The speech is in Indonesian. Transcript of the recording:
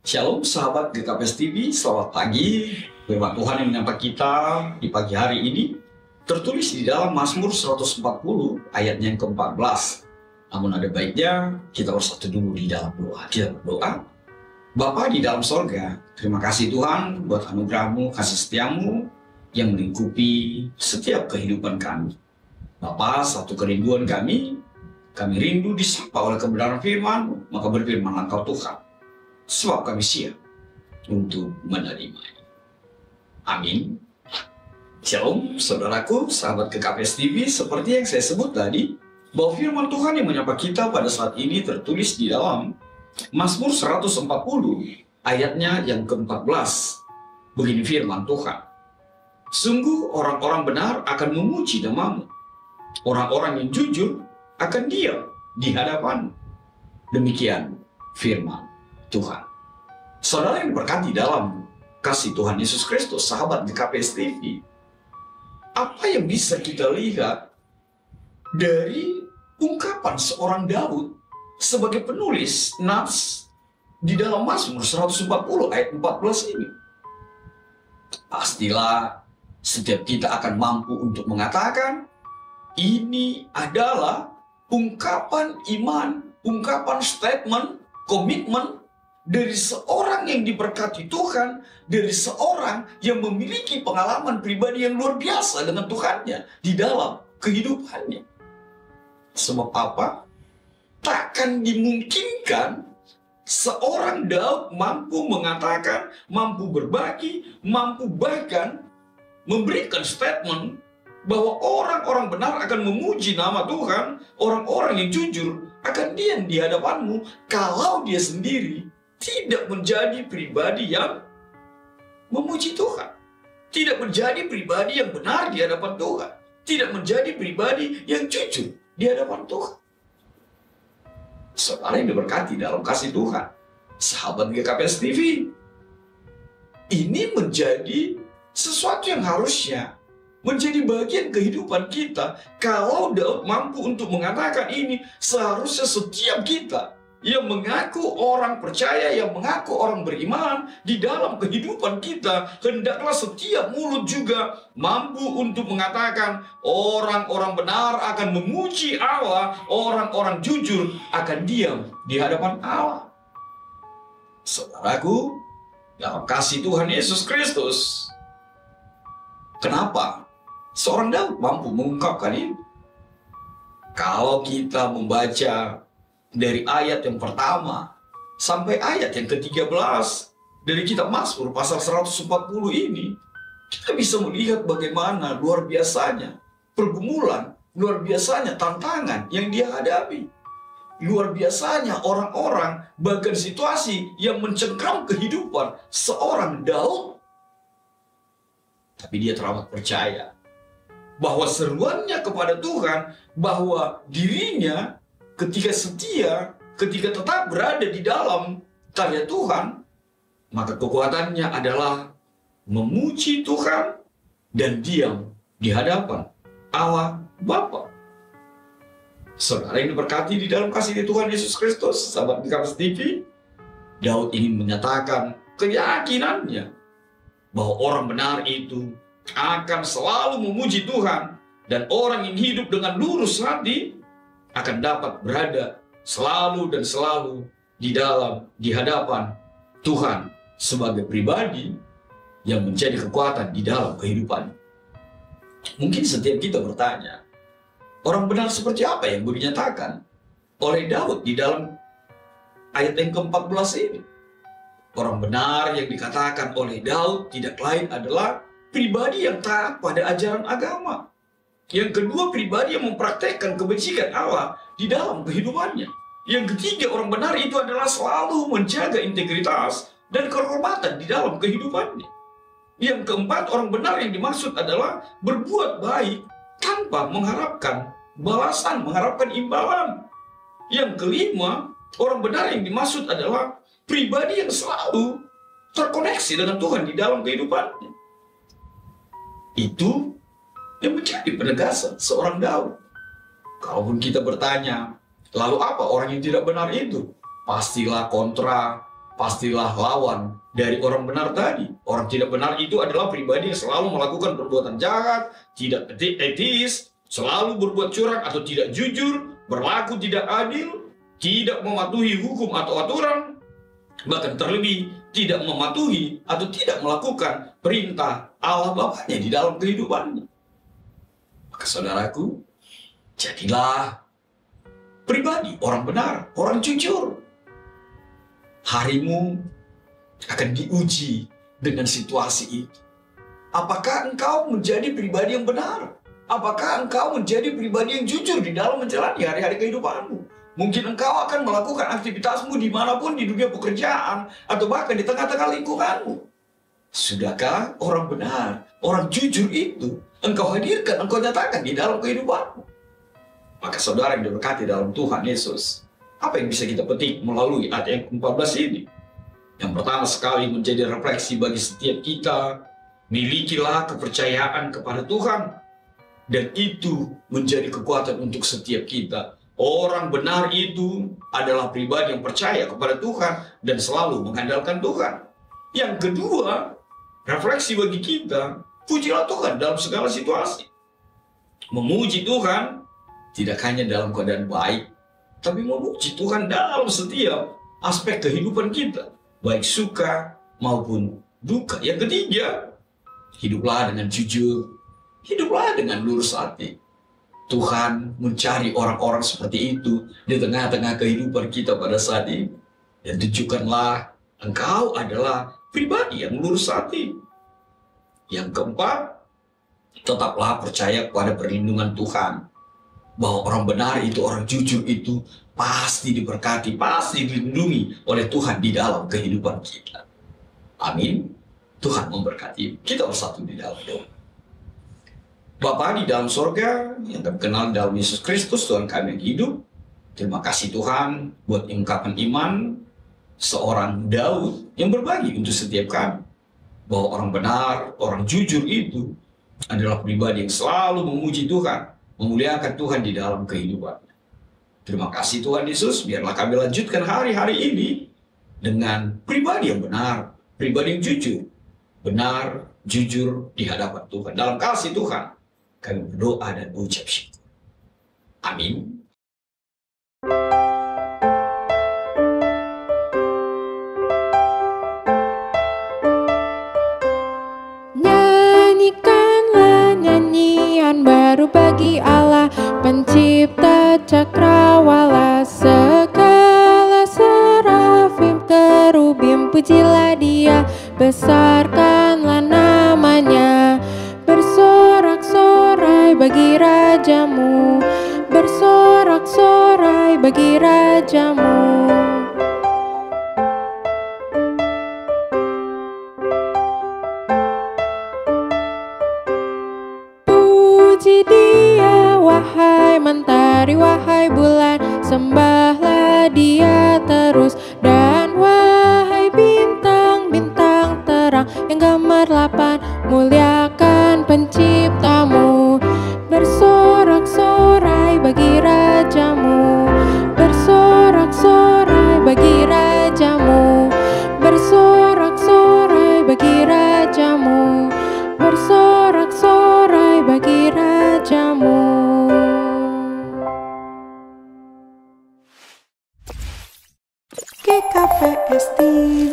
Shalom sahabat GKPS TV, selamat pagi. Firman Tuhan yang menyapa kita di pagi hari ini tertulis di dalam Mazmur 140 ayatnya yang ke-14. Namun ada baiknya kita bersatu dulu di dalam doa. Kita berdoa. Bapa di dalam sorga, terima kasih Tuhan buat anugerah-Mu, kasih setiamu yang melingkupi setiap kehidupan kami. Bapa, satu kerinduan kami rindu disapa oleh kebenaran firman, maka berfirmanlah Engkau Tuhan. Sebab kami siap untuk menerimanya. Amin. Shalom saudaraku, sahabat GKPS TV. Seperti yang saya sebut tadi, bahwa firman Tuhan yang menyapa kita pada saat ini tertulis di dalam Mazmur 140 ayatnya yang ke-14. Begini firman Tuhan. Sungguh orang-orang benar akan memuji nama-Mu. Orang-orang yang jujur akan diam di hadapan. Demikian firman Tuhan. Saudara yang berkati dalam kasih Tuhan Yesus Kristus, sahabat GKPS TV, apa yang bisa kita lihat dari ungkapan seorang Daud sebagai penulis nats di dalam Mazmur 140 ayat 14 ini? Pastilah setiap kita akan mampu untuk mengatakan ini adalah ungkapan iman, ungkapan statement, komitmen dari seorang yang diberkati Tuhan, dari seorang yang memiliki pengalaman pribadi yang luar biasa dengan Tuhannya di dalam kehidupannya. Sebab apa? Takkan dimungkinkan seorang Daud mampu mengatakan, mampu berbagi, mampu bahkan memberikan statement bahwa orang-orang benar akan memuji nama Tuhan, orang-orang yang jujur akan diam di hadapan-Mu, kalau dia sendiri tidak menjadi pribadi yang memuji Tuhan, tidak menjadi pribadi yang benar di hadapan Tuhan, tidak menjadi pribadi yang jujur di hadapan Tuhan. Saudara yang diberkati dalam kasih Tuhan, sahabat GKPS TV, ini menjadi sesuatu yang harusnya menjadi bagian kehidupan kita. Kalau Daud mampu untuk mengatakan ini, seharusnya setiap kita yang mengaku orang percaya, yang mengaku orang beriman di dalam kehidupan kita, hendaklah setiap mulut juga mampu untuk mengatakan orang-orang benar akan memuji Allah, orang-orang jujur akan diam di hadapan Allah. Saudaraku, dalam kasih Tuhan Yesus Kristus, kenapa seorang Daud mampu mengungkapkan ini? Kalau kita membaca dari ayat yang pertama sampai ayat yang ke-13 dari kitab Mazmur pasal 140 ini, kita bisa melihat bagaimana luar biasanya pergumulan, luar biasanya tantangan yang dia hadapi, luar biasanya orang-orang, bahkan situasi yang mencengkram kehidupan seorang Daud. Tapi dia teramat percaya bahwa seruannya kepada Tuhan, bahwa dirinya ketika setia, ketika tetap berada di dalam karya Tuhan, maka kekuatannya adalah memuji Tuhan dan diam di hadapan Allah Bapa. Saudara yang diberkati di dalam kasih Tuhan Yesus Kristus, sahabat GKPS TV, Daud ingin menyatakan keyakinannya bahwa orang benar itu akan selalu memuji Tuhan, dan orang yang hidup dengan lurus hati akan dapat berada selalu dan selalu di hadapan Tuhan sebagai pribadi yang menjadi kekuatan di dalam kehidupan. Mungkin setiap kita bertanya, orang benar seperti apa yang boleh dinyatakan oleh Daud di dalam ayat yang ke-14 ini? Orang benar yang dikatakan oleh Daud tidak lain adalah pribadi yang taat pada ajaran agama. Yang kedua, pribadi yang mempraktekkan kebajikan Allah di dalam kehidupannya. Yang ketiga, orang benar itu adalah selalu menjaga integritas dan kehormatan di dalam kehidupannya. Yang keempat, orang benar yang dimaksud adalah berbuat baik tanpa mengharapkan balasan, mengharapkan imbalan. Yang kelima, orang benar yang dimaksud adalah pribadi yang selalu terkoneksi dengan Tuhan di dalam kehidupannya. Itu yang menjadi penegasan seorang Daud. Kalaupun kita bertanya, lalu apa orang yang tidak benar itu? Pastilah kontra pastilah lawan dari orang benar tadi. Orang tidak benar itu adalah pribadi yang selalu melakukan perbuatan jahat, tidak etis, selalu berbuat curang atau tidak jujur, berlaku tidak adil, tidak mematuhi hukum atau aturan, bahkan terlebih tidak mematuhi atau tidak melakukan perintah Allah Bapaknya di dalam kehidupannya. Maka saudaraku, jadilah pribadi orang benar, orang jujur. Harimu akan diuji dengan situasi itu. Apakah engkau menjadi pribadi yang benar? Apakah engkau menjadi pribadi yang jujur di dalam menjalani hari-hari kehidupanmu? Mungkin engkau akan melakukan aktivitasmu dimanapun di dunia pekerjaan atau bahkan di tengah-tengah lingkunganmu. Sudahkah orang benar, orang jujur itu engkau hadirkan, engkau nyatakan di dalam kehidupanmu? Maka saudara yang diberkati dalam Tuhan Yesus, apa yang bisa kita petik melalui ayat yang ke-14 ini? Yang pertama sekali menjadi refleksi bagi setiap kita, milikilah kepercayaan kepada Tuhan. Dan itu menjadi kekuatan untuk setiap kita. Orang benar itu adalah pribadi yang percaya kepada Tuhan dan selalu mengandalkan Tuhan. Yang kedua, refleksi bagi kita, pujilah Tuhan dalam segala situasi. Memuji Tuhan tidak hanya dalam keadaan baik, tapi memuji Tuhan dalam setiap aspek kehidupan kita, baik suka maupun duka. Yang ketiga, hiduplah dengan jujur, hiduplah dengan lurus hati. Tuhan mencari orang-orang seperti itu di tengah-tengah kehidupan kita pada saat ini. Dan tunjukkanlah engkau adalah pribadi yang lurus hati. Yang keempat, tetaplah percaya kepada perlindungan Tuhan. Bahwa orang benar itu, orang jujur itu pasti diberkati, pasti dilindungi oleh Tuhan di dalam kehidupan kita. Amin. Tuhan memberkati. Kita bersatu di dalam doa. Bapa di dalam sorga, yang kami kenal dalam Yesus Kristus, Tuhan kami yang hidup. Terima kasih Tuhan buat ungkapan iman seorang Daud yang berbagi untuk setiap kami. Bahwa orang benar, orang jujur itu adalah pribadi yang selalu memuji Tuhan, memuliakan Tuhan di dalam kehidupannya. Terima kasih Tuhan Yesus, biarlah kami lanjutkan hari-hari ini dengan pribadi yang benar, pribadi yang jujur, benar, jujur di hadapan Tuhan. Dalam kasih Tuhan, kami berdoa dan ucap syukur. Amin. Nyanyikanlah nyanyian baru bagi Allah, pencipta cakrawala, segala serafim kerubim, pujilah Dia, besarkanlah namanya. Bersorak-sorai bagi rajamu, bersorak-sorai bagi rajamu. Puji Dia, wahai mentari, wahai bulan, sembahlah Dia terus. Dan wahai bintang-bintang terang yang gemerlapan, muliakan penciptamu. Bersorak-sorai bagi rajamu, bersorak-sorai bagi rajamu, bersorak-sorai bagi rajamu, bersorak-sorai bagi rajamu. GKPS TV.